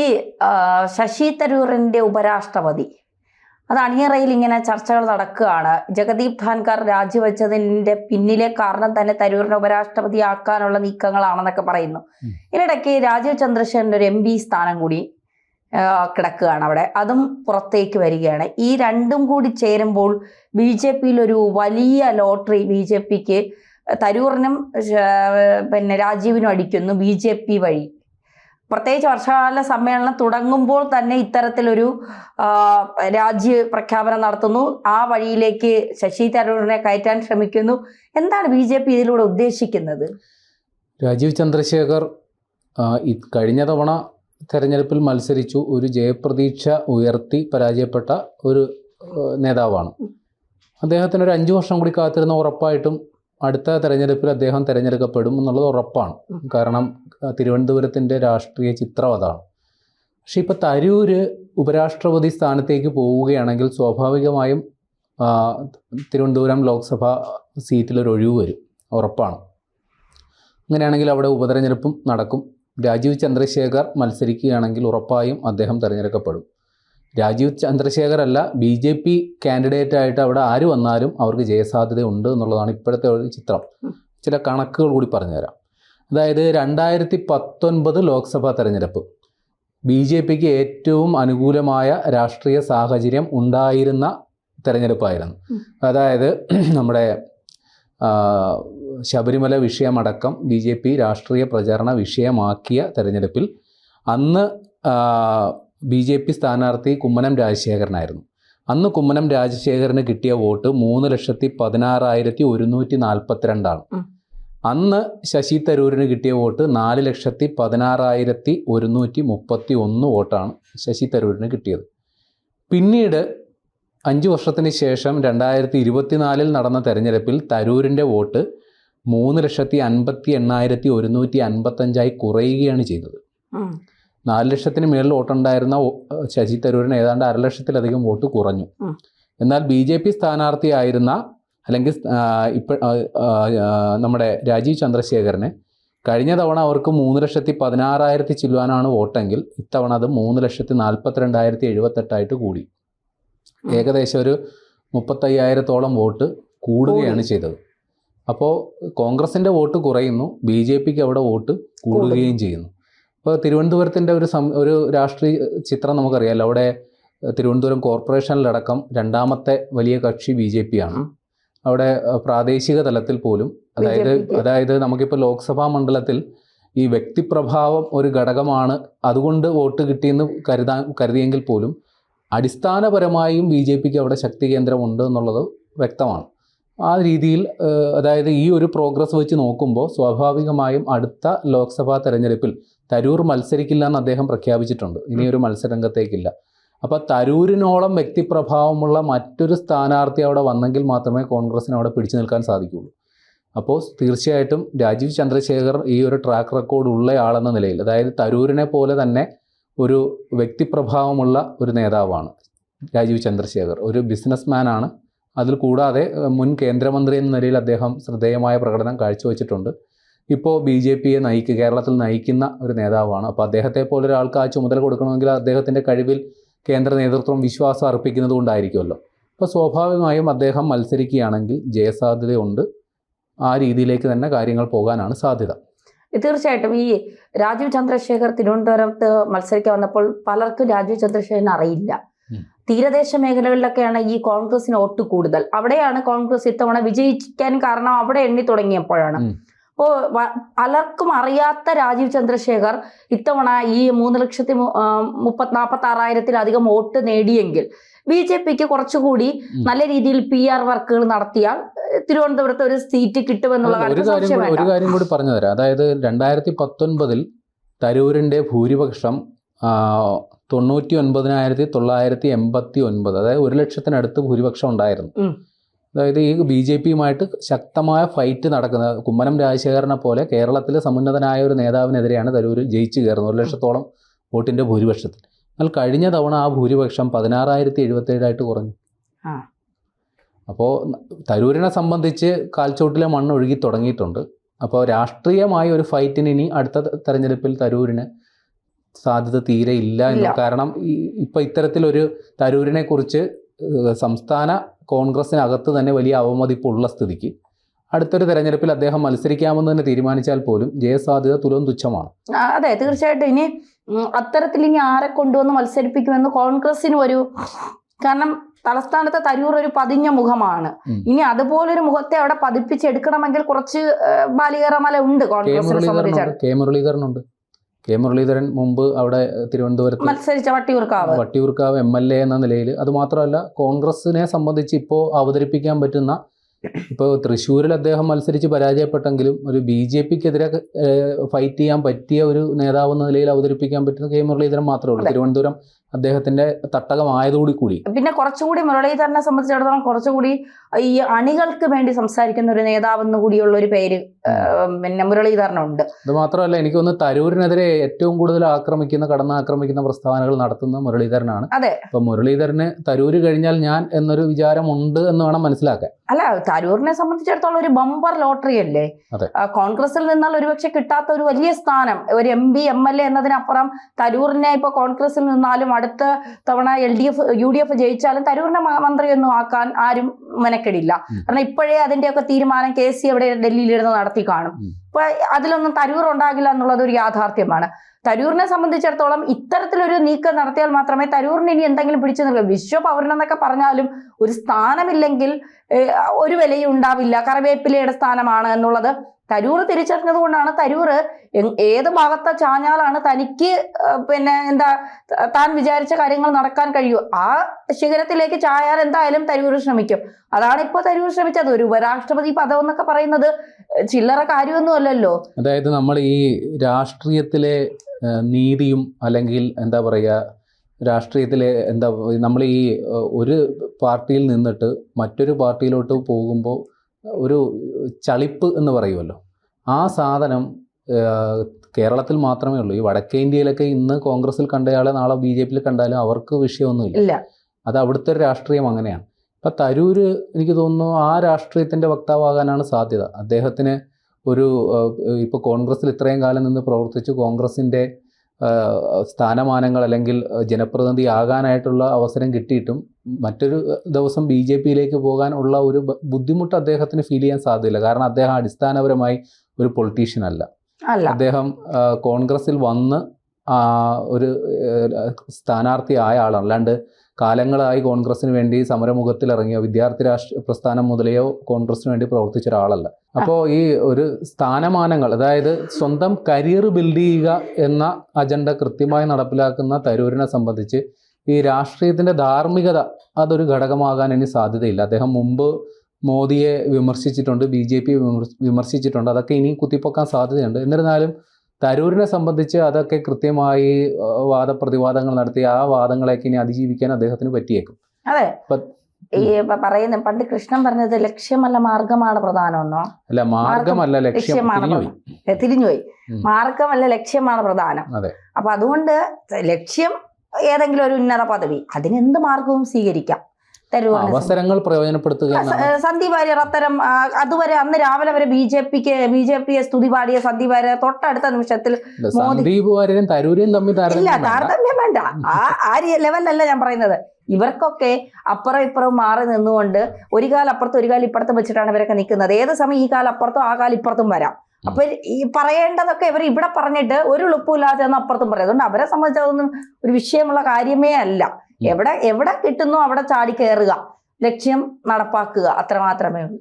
ഈ ശശി തരൂരിന്റെ ഉപരാഷ്ട്രപതി അത് അണിയറയിൽ ഇങ്ങനെ ചർച്ചകൾ നടക്കുകയാണ്. ജഗദീപ് ധാൻകർ രാജിവെച്ചതിന്റെ പിന്നിലെ കാരണം തന്നെ തരൂരിനെ ഉപരാഷ്ട്രപതിയാക്കാനുള്ള നീക്കങ്ങളാണെന്നൊക്കെ പറയുന്നു. ഇതിനിടയ്ക്ക് രാജീവ് ചന്ദ്രശേഖരന്റെ ഒരു MP സ്ഥാനം കൂടി കിടക്കുകയാണ് അവിടെ, അതും പുറത്തേക്ക് വരികയാണ്. ഈ രണ്ടും കൂടി ചേരുമ്പോൾ BJPയിൽ ഒരു വലിയ ലോട്ടറി BJPക്ക് തരൂറിനും രാജീവിനും അടിക്കുന്നു BJP വഴി. പ്രത്യേകിച്ച് വർഷകാല സമ്മേളനം തുടങ്ങുമ്പോൾ തന്നെ ഇത്തരത്തിലൊരു രാജി പ്രഖ്യാപനം നടത്തുന്നു. ആ വഴിയിലേക്ക് ശശി തരൂരിനെ കയറ്റാൻ ശ്രമിക്കുന്നു. എന്താണ് BJP ഇതിലൂടെ ഉദ്ദേശിക്കുന്നത്? രാജീവ് ചന്ദ്രശേഖർ കഴിഞ്ഞ തവണ തെരഞ്ഞെടുപ്പിൽ മത്സരിച്ചു, ഒരു ജയപ്രതീക്ഷ ഉയർത്തി പരാജയപ്പെട്ട ഒരു നേതാവാണ്. അദ്ദേഹത്തിന് ഒരു 5 വർഷം കൂടി കാത്തിരുന്ന ഉറപ്പായിട്ടും അടുത്ത തെരഞ്ഞെടുപ്പിൽ അദ്ദേഹം തിരഞ്ഞെടുക്കപ്പെടും എന്നുള്ളത് ഉറപ്പാണ്. കാരണം തിരുവനന്തപുരത്തിൻ്റെ രാഷ്ട്രീയ ചിത്രം അതാണ്. പക്ഷേ ഇപ്പോൾ തരൂര് ഉപരാഷ്ട്രപതി സ്ഥാനത്തേക്ക് പോവുകയാണെങ്കിൽ സ്വാഭാവികമായും തിരുവനന്തപുരം ലോക്സഭാ സീറ്റിലൊരു ഒഴിവ് വരും, ഉറപ്പാണ്. അങ്ങനെയാണെങ്കിൽ അവിടെ ഉപതെരഞ്ഞെടുപ്പും നടക്കും. രാജീവ് ചന്ദ്രശേഖർ മത്സരിക്കുകയാണെങ്കിൽ ഉറപ്പായും അദ്ദേഹം തിരഞ്ഞെടുക്കപ്പെടും. രാജീവ് ചന്ദ്രശേഖർ അല്ല, BJP കാൻഡിഡേറ്റായിട്ട് അവിടെ ആര് വന്നാലും അവർക്ക് ജയസാധ്യത ഉണ്ട് എന്നുള്ളതാണ് ഇപ്പോഴത്തെ ഒരു ചിത്രം. ചില കണക്കുകൾ കൂടി പറഞ്ഞുതരാം. അതായത് 2019 ലോക്സഭാ തെരഞ്ഞെടുപ്പ് BJPക്ക് ഏറ്റവും അനുകൂലമായ രാഷ്ട്രീയ സാഹചര്യം ഉണ്ടായിരുന്ന തെരഞ്ഞെടുപ്പായിരുന്നു. അതായത് നമ്മുടെ ശബരിമല വിഷയമടക്കം BJP രാഷ്ട്രീയ പ്രചാരണ വിഷയമാക്കിയ തെരഞ്ഞെടുപ്പിൽ അന്ന് BJP സ്ഥാനാർത്ഥി കുമ്മനം രാജശേഖരനായിരുന്നു. അന്ന് കുമ്മനം രാജശേഖരന് കിട്ടിയ വോട്ട് 3,16,142 അന്ന് ശശി തരൂരിന് കിട്ടിയ വോട്ട് 4,16,131 വോട്ടാണ് ശശി തരൂരിന് കിട്ടിയത്. പിന്നീട് 5 വർഷത്തിന് ശേഷം 2024 നടന്ന തെരഞ്ഞെടുപ്പിൽ തരൂരിൻ്റെ വോട്ട് 3,58,155 കുറയുകയാണ് ചെയ്തത്. 4 ലക്ഷത്തിന് മേളിൽ വോട്ടുണ്ടായിരുന്ന ശശി തരൂരിന് ഏതാണ്ട് 1.5 ലക്ഷത്തിലധികം വോട്ട് കുറഞ്ഞു. എന്നാൽ BJP സ്ഥാനാർത്ഥിയായിരുന്ന അല്ലെങ്കിൽ നമ്മുടെ രാജീവ് ചന്ദ്രശേഖരന് കഴിഞ്ഞ തവണ അവർക്ക് 3,16,000 ചില്ലുവാനാണ് വോട്ടെങ്കിൽ ഇത്തവണ അത് 3,42,078 കൂടി. ഏകദേശം ഒരു 35,000-ഓളം വോട്ട് കൂടുകയാണ് ചെയ്തത്. അപ്പോൾ കോൺഗ്രസിൻ്റെ വോട്ട് കുറയുന്നു, BJPക്ക് അവിടെ വോട്ട് കൂടുകയും ചെയ്യുന്നു. ഇപ്പോൾ തിരുവനന്തപുരത്തിൻ്റെ ഒരു രാഷ്ട്രീയ ചിത്രം നമുക്കറിയാമല്ലോ. അവിടെ തിരുവനന്തപുരം കോർപ്പറേഷനിലടക്കം 2ാമത്തെ വലിയ കക്ഷി BJP ആണ്. അവിടെ പ്രാദേശിക തലത്തിൽ പോലും അതായത് നമുക്കിപ്പോൾ ലോക്സഭാ മണ്ഡലത്തിൽ ഈ വ്യക്തിപ്രഭാവം ഒരു ഘടകമാണ്, അതുകൊണ്ട് വോട്ട് കിട്ടിയെന്ന് കരുതിയെങ്കിൽ പോലും അടിസ്ഥാനപരമായും BJPക്ക് അവിടെ ശക്തി കേന്ദ്രമുണ്ട് എന്നുള്ളത് വ്യക്തമാണ്. ആ രീതിയിൽ അതായത് ഈ ഒരു പ്രോഗ്രസ് വെച്ച് നോക്കുമ്പോൾ സ്വാഭാവികമായും അടുത്ത ലോക്സഭാ തെരഞ്ഞെടുപ്പിൽ തരൂർ മത്സരിക്കില്ല എന്ന് അദ്ദേഹം പ്രഖ്യാപിച്ചിട്ടുണ്ട്. ഇനിയൊരു മത്സരരംഗത്തേക്കില്ല. അപ്പോൾ തരൂരിനോളം വ്യക്തിപ്രഭാവമുള്ള മറ്റൊരു സ്ഥാനാർത്ഥി അവിടെ വന്നെങ്കിൽ മാത്രമേ കോൺഗ്രസിന് അവിടെ പിടിച്ചു നിൽക്കാൻ സാധിക്കുകയുള്ളൂ. അപ്പോൾ തീർച്ചയായിട്ടും രാജീവ് ചന്ദ്രശേഖർ ഈ ഒരു ട്രാക്ക് റെക്കോർഡ് ഉള്ളയാളെന്ന നിലയിൽ, അതായത് തരൂരിനെ പോലെ തന്നെ ഒരു വ്യക്തിപ്രഭാവമുള്ള ഒരു നേതാവാണ് രാജീവ് ചന്ദ്രശേഖർ. ഒരു ബിസിനസ്മാനാണ്. അതിൽ കൂടാതെ മുൻ കേന്ദ്രമന്ത്രി എന്ന നിലയിൽ അദ്ദേഹം ശ്രദ്ധേയമായ പ്രകടനം കാഴ്ചവെച്ചിട്ടുണ്ട്. ഇപ്പോൾ BJPയെ കേരളത്തിൽ നയിക്കുന്ന ഒരു നേതാവാണ്. അപ്പോൾ അദ്ദേഹത്തെ പോലെ ഒരാൾക്ക് ആ ചുമതല കൊടുക്കണമെങ്കിൽ അദ്ദേഹത്തിൻ്റെ കഴിവിൽ കേന്ദ്ര നേതൃത്വം വിശ്വാസം അർപ്പിക്കുന്നത് കൊണ്ടായിരിക്കുമല്ലോ. അപ്പോൾ സ്വാഭാവികമായും അദ്ദേഹം മത്സരിക്കുകയാണെങ്കിൽ ജയസാധ്യതയുണ്ട്. ആ രീതിയിലേക്ക് തന്നെ കാര്യങ്ങൾ പോകാനാണ് സാധ്യത. തീർച്ചയായിട്ടും ഈ രാജീവ് ചന്ദ്രശേഖർ തിരുവനന്തപുരത്ത് മത്സരിക്കാൻ വന്നപ്പോൾ പലർക്കും രാജീവ് ചന്ദ്രശേഖരൻ അറിയില്ല. തീരദേശ മേഖലകളിലൊക്കെയാണ് ഈ കോൺഗ്രസിന് വോട്ട് കൂടുതൽ. അവിടെയാണ് കോൺഗ്രസ് ഇത്തവണ വിജയിക്കാൻ കാരണം അവിടെ എണ്ണി തുടങ്ങിയപ്പോഴാണ്. അപ്പോൾ പലർക്കും അറിയാത്ത രാജീവ് ചന്ദ്രശേഖർ ഇത്തവണ ഈ 3,46,000-ലധികം വോട്ട് നേടിയെങ്കിൽ BJPക്ക് കുറച്ചുകൂടി നല്ല രീതിയിൽ PR വർക്കുകൾ നടത്തിയാൽ തിരുവനന്തപുരത്ത് ഒരു സീറ്റ് കിട്ടുമെന്നുള്ള ഒരു കാര്യം കൂടി പറഞ്ഞു തരാം. അതായത് 2019 തരൂരിൻ്റെ ഭൂരിപക്ഷം 99,989, അതായത് 1 ലക്ഷത്തിനടുത്ത് ഭൂരിപക്ഷം ഉണ്ടായിരുന്നു. അതായത് ഈ BJPയുമായിട്ട് ശക്തമായ ഫൈറ്റ് നടക്കുന്നത്. കുമ്മനം രാജശേഖരനെ പോലെ കേരളത്തിലെ സമുന്നതനായ ഒരു നേതാവിനെതിരെയാണ് തരൂർ ജയിച്ചു കയറുന്നത് 1 ലക്ഷത്തോളം വോട്ടിൻ്റെ ഭൂരിപക്ഷത്തിൽ. എന്നാൽ കഴിഞ്ഞ തവണ ആ ഭൂരിപക്ഷം 16,077 കുറഞ്ഞു. അപ്പോൾ തരൂരിനെ സംബന്ധിച്ച് കാൽച്ചോട്ടിലെ മണ്ണ് ഒഴുകി തുടങ്ങിയിട്ടുണ്ട്. അപ്പോൾ രാഷ്ട്രീയമായ ഒരു ഫൈറ്റിന് ഇനി അടുത്ത തെരഞ്ഞെടുപ്പിൽ തരൂരിന് സാധ്യത തീരെ ഇല്ല എന്ന്. കാരണം ഇപ്പൊ ഇത്തരത്തിലൊരു തരൂരിനെ കുറിച്ച് സംസ്ഥാന കോൺഗ്രസിനകത്ത് തന്നെ വലിയ അവമതിപ്പുള്ള സ്ഥിതിക്ക് അടുത്തൊരു തെരഞ്ഞെടുപ്പിൽ അദ്ദേഹം മത്സരിക്കാമെന്ന് തന്നെ തീരുമാനിച്ചാൽ പോലും ജയസാധ്യത തുലം തുച്ഛമാണ്. അതെ, തീർച്ചയായിട്ടും. ഇനി അത്തരത്തിൽ ഇനി ആരെ കൊണ്ടുവന്ന് മത്സരിപ്പിക്കുമെന്ന് കോൺഗ്രസിന് കാരണം തലസ്ഥാനത്തെ തരൂർ ഒരു പതിഞ്ഞ മുഖമാണ്. ഇനി അതുപോലൊരു മുഖത്തെ അവിടെ പതിപ്പിച്ചെടുക്കണമെങ്കിൽ കുറച്ച് ബാലികേറമല ഉണ്ട് കോൺഗ്രസിനെ സംബന്ധിച്ചാണ്. കെ മുരളീധരൻ മുമ്പ് അവിടെ തിരുവനന്തപുരത്ത് മത്സരിച്ച വട്ടിയൂർക്കാവ് MLA എന്ന നിലയിൽ. അതുമാത്രമല്ല, കോൺഗ്രസിനെ സംബന്ധിച്ച് ഇപ്പോൾ അവതരിപ്പിക്കാൻ പറ്റുന്ന, ഇപ്പോൾ തൃശ്ശൂരിൽ അദ്ദേഹം മത്സരിച്ച് പരാജയപ്പെട്ടെങ്കിലും ഒരു BJPക്കെതിരെ ഫൈറ്റ് ചെയ്യാൻ പറ്റിയ ഒരു നേതാവ് എന്ന നിലയിൽ അവതരിപ്പിക്കാൻ പറ്റുന്ന കെ മുരളീധരൻ മാത്രമേ ഉള്ളൂ. തിരുവനന്തപുരം അദ്ദേഹത്തിന്റെ തട്ടകമായതോടുകൂടി പിന്നെ കുറച്ചുകൂടി മുരളീധരനെ സംബന്ധിച്ചിടത്തോളം കുറച്ചുകൂടി ഈ അണികൾക്ക് വേണ്ടി സംസാരിക്കുന്ന ഒരു നേതാവെന്ന് കൂടിയുള്ള ഒരു പേര് പിന്നെ മുരളീധരനുണ്ട്. അത് മാത്രമല്ല, എനിക്ക് തോന്നുന്നു തരൂരിനെതിരെ ഏറ്റവും കൂടുതൽ കടന്നാക്രമിക്കുന്ന പ്രസ്താവനകൾ നടത്തുന്ന മുരളീധരനാണ്. അതെ, അപ്പൊ മുരളീധരന് തരൂര് കഴിഞ്ഞാൽ ഞാൻ എന്നൊരു വിചാരമുണ്ട് എന്ന് വേണം മനസ്സിലാക്കാൻ. അല്ല, തരൂരിനെ സംബന്ധിച്ചിടത്തോളം ഒരു ബമ്പർ ലോട്ടറി അല്ലേ. കോൺഗ്രസിൽ നിന്നാൽ ഒരുപക്ഷെ കിട്ടാത്ത ഒരു വലിയ സ്ഥാനം, ഒരു MP MLA എന്നതിനപ്പുറം തരൂരിനെ ഇപ്പൊ കോൺഗ്രസിൽ നിന്നാലും അടുത്ത തവണ UDF ജയിച്ചാലും തരൂരിനെ മന്ത്രിയൊന്നും ആക്കാൻ ആരും മെനക്കെടില്ല. കാരണം ഇപ്പോഴേ അതിന്റെയൊക്കെ തീരുമാനം KC അവിടെ ഡൽഹിയിലിരുന്ന് നടത്തി കാണും. അപ്പൊ അതിലൊന്നും തരൂർ ഉണ്ടാകില്ല എന്നുള്ളത് ഒരു യാഥാർത്ഥ്യമാണ്. തരൂരിനെ സംബന്ധിച്ചിടത്തോളം ഇത്തരത്തിലൊരു നീക്കം നടത്തിയാൽ മാത്രമേ തരൂരിന് ഇനി എന്തെങ്കിലും പിടിച്ചു നിൽക്കും. വിശ്വപൗരനെന്നൊക്കെ പറഞ്ഞാലും ഒരു സ്ഥാനമില്ലെങ്കിൽ ഒരു വിലയും ഉണ്ടാവില്ല. കറിവേപ്പിലയുടെ സ്ഥാനമാണ് എന്നുള്ളത് തരൂർ തിരിച്ചറിഞ്ഞത് കൊണ്ടാണ് തരൂർ ഏത് ഭാഗത്തെ ചാഞ്ഞാലാണ് തനിക്ക് പിന്നെ താൻ വിചാരിച്ച കാര്യങ്ങൾ നടക്കാൻ കഴിയൂ, ആ ശിഖരത്തിലേക്ക് ചായാൻ എന്തായാലും തരൂർ ശ്രമിക്കും. അതാണ് ഇപ്പൊ തരൂർ ശ്രമിച്ചത്. ഒരു ഉപരാഷ്ട്രപതി പദം എന്നൊക്കെ പറയുന്നത് ചില്ലറ കാര്യമൊന്നും അല്ലല്ലോ. അതായത് നമ്മൾ ഈ രാഷ്ട്രീയത്തിലെ നീതിയും അല്ലെങ്കിൽ എന്താ പറയുക, രാഷ്ട്രീയത്തിലെ നമ്മൾ ഈ ഒരു പാർട്ടിയിൽ നിന്നിട്ട് മറ്റൊരു പാർട്ടിയിലോട്ട് പോകുമ്പോൾ ഒരു ചളിപ്പ് എന്ന് പറയുമല്ലോ, ആ സാധനം കേരളത്തിൽ മാത്രമേ ഉള്ളൂ. ഈ വടക്കേ ഇന്ത്യയിലൊക്കെ ഇന്ന് കോൺഗ്രസിൽ കണ്ടയാളെ നാളെ BJPയിൽ കണ്ടാലും അവർക്ക് വിഷയമൊന്നുമില്ല. അത് അവിടുത്തെ ഒരു രാഷ്ട്രീയം അങ്ങനെയാണ്. ഇപ്പം തരൂര് എനിക്ക് തോന്നുന്നു ആ രാഷ്ട്രീയത്തിൻ്റെ വക്താവാകാനാണ് സാധ്യത. അദ്ദേഹത്തിന് ഇപ്പോൾ കോൺഗ്രസിൽ ഇത്രയും കാലം നിന്ന് പ്രവർത്തിച്ച് കോൺഗ്രസിൻ്റെ സ്ഥാനമാനങ്ങൾ അല്ലെങ്കിൽ ജനപ്രതിനിധി ആകാനായിട്ടുള്ള അവസരം കിട്ടിയിട്ടും മറ്റൊരു ദിവസം BJPയിലേക്ക് പോകാൻ ഉള്ള ഒരു ബുദ്ധിമുട്ട് അദ്ദേഹത്തിന് ഫീൽ ചെയ്യാൻ സാധ്യതയില്ല. കാരണം അദ്ദേഹം അടിസ്ഥാനപരമായി ഒരു പൊളിറ്റീഷ്യൻ അല്ല. അദ്ദേഹം കോൺഗ്രസിൽ വന്ന് ഒരു സ്ഥാനാർത്ഥി ആയ ആളാണ്. അല്ലാണ്ട് കാലങ്ങളായി കോൺഗ്രസിന് വേണ്ടി സമരമുഖത്തിൽ ഇറങ്ങിയ വിദ്യാർത്ഥി പ്രസ്ഥാനം മുതലെയോ കോൺഗ്രസിന് വേണ്ടി പ്രവർത്തിച്ച ഒരാളല്ല. അപ്പോൾ ഈ ഒരു സ്ഥാനമാനങ്ങൾ, അതായത് സ്വന്തം കരിയർ ബിൽഡ് ചെയ്യുക എന്ന അജണ്ട കൃത്യമായി നടപ്പിലാക്കുന്ന തരൂരിനെ സംബന്ധിച്ച് ഈ രാഷ്ട്രീയത്തിൻ്റെ ധാർമ്മികത അതൊരു ഘടകമാകാൻ ഇനി സാധ്യതയില്ല. അദ്ദേഹം മുമ്പ് മോദിയെ വിമർശിച്ചിട്ടുണ്ട്, BJP വിമർശിച്ചിട്ടുണ്ട്. അതൊക്കെ ഇനി കുത്തിപ്പൊക്കാൻ സാധ്യതയുണ്ട്. എന്നിരുന്നാലും തരൂരിനെ സംബന്ധിച്ച് അതൊക്കെ കൃത്യമായി വാദപ്രതിവാദങ്ങൾ നടത്തി ആ വാദങ്ങളെയൊക്കെ ഇനി അതിജീവിക്കാൻ അദ്ദേഹത്തിന് പറ്റിയേക്കും. അതെ, ഈ പറയുന്ന പണ്ട് കൃഷ്ണൻ പറഞ്ഞത് ലക്ഷ്യമല്ല മാർഗമാണ് പ്രധാനമെന്നോ? അല്ല, മാർഗമല്ല ലക്ഷ്യമാണ്, തിരിഞ്ഞുപോയി. മാർഗമല്ല ലക്ഷ്യമാണ് പ്രധാനം. അപ്പൊ അതുകൊണ്ട് ലക്ഷ്യം ഏതെങ്കിലും ഒരു ഉന്നത പദവി, അതിനെന്ത് മാർഗവും സ്വീകരിക്കാം. അവസരങ്ങൾ പ്രയോജനപ്പെടുത്തുക. സന്ദീപ് വാര്യർ അത്തരം അതുവരെ അന്ന് രാവിലെ വരെ BJPയെ സ്തുതി പാടിയ സന്ദീപ് വാര്യർ തൊട്ടടുത്ത നിമിഷത്തിൽ സന്ദീപ് വാര്യരും തരൂരും തമ്മിൽ താരതമ്യം വേണ്ട. ആ ലെവലല്ല ഞാൻ പറയുന്നത്. ഇവർക്കൊക്കെ അപ്പുറം ഇപ്പുറം മാറി നിന്നുകൊണ്ട് ഒരു കാലം അപ്പുറത്തും ഒരു കാലം ഇപ്പുറത്തും വെച്ചിട്ടാണ് ഇവരൊക്കെ നിൽക്കുന്നത്. ഏത് സമയം ഈ കാലം അപ്പുറത്തും ആ കാലം ഇപ്പുറത്തും വരാം. അപ്പൊ ഈ പറയേണ്ടതൊക്കെ ഇവർ ഇവിടെ പറഞ്ഞിട്ട് ഒരു എളുപ്പമില്ലാതെ എന്ന് അപ്പുറത്തും പറയും. അതുകൊണ്ട് അവരെ സംബന്ധിച്ച് അതൊന്നും ഒരു വിഷയമുള്ള കാര്യമേ അല്ല. എവിടെ കിട്ടുന്നു അവിടെ ചാടി കയറുക, ലക്ഷ്യം നടപ്പാക്കുക, അത്ര മാത്രമേ ഉള്ളൂ.